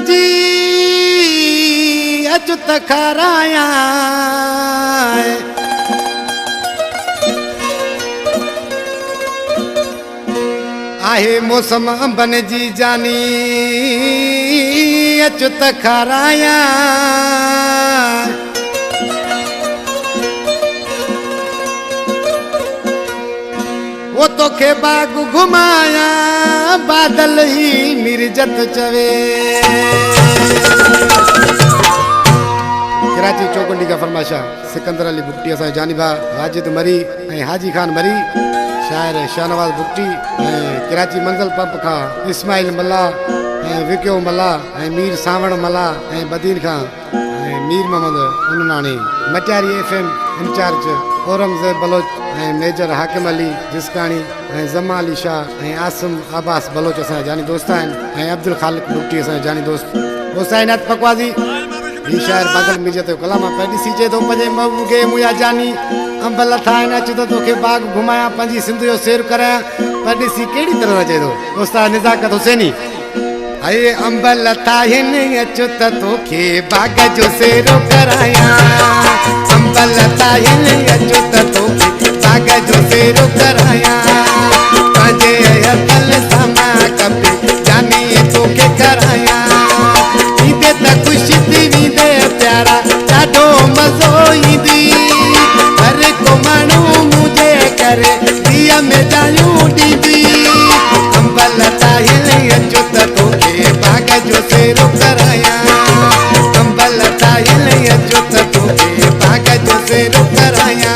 जी अचुत खाराया आहे मौसम अंबन जी जानी अचुत खाराया वो तो के बाग घुमाया बादल ही मिर्जत चवे। कराची चौकंडी का फरमाशा सिकंदर अली बुट्टी असा जानिबा वाजिद मरी ऐं हाजी खान मरी शायर शाहनवाज बुट्टी कराची मंज़िल पंप खां इस्माइल मल्ला विक्यो Malla Mir Sawan Malla Badin Khan Mir Mohammad Unnani Matiari FM incharge Aurangzeb Baloch major Hakim Ali Jiskani Jama Ali Shah Asim Abbas Baloch असा जानी दोस्त हैं अब्दुल खालिक बुट्टी असा जानी दोस्त हुसैन पकवाजी ही शायर बादल मिर्जत कलामा पैडी सीचे तो पंजे महबूब के मुया जानी अंबल था अच तो तोखे बाग घुमाया पंजी सिंध जो सैर कराया पैडी सी केड़ी तरह चे तो उस्ताद निज़ाकत हुसैनी अये अंबल था अच तो तोखे बाग जो सैर कराया अंबल था अच तो तोखे बाग जो सैर कराया पंजे अतल समा कपे जानी तोखे कराया ईंदे त खुशी थी वींदे प्यारा ॾाढो मज़ो ईंदी हर को माण्हू मुंहिंजे करे धीअ में जायूं ॾींदी अंबल ताहिल अचो त तोखे बाग जो सैर कराया अंबल ताहिल अचो त तोखे बाग जो सैर कराया।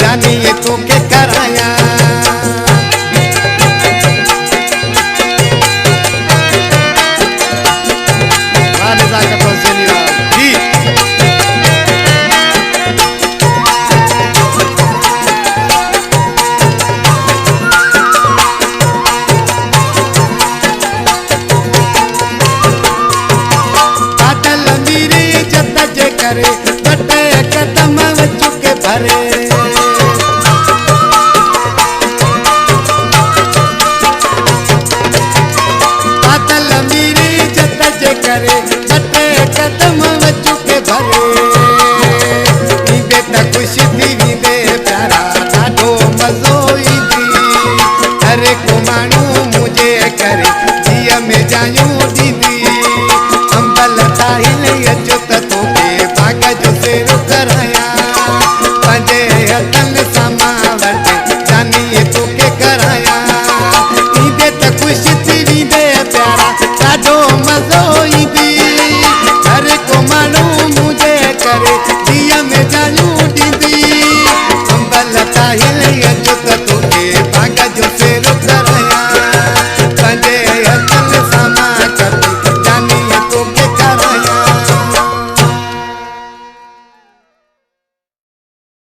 जानी तोखे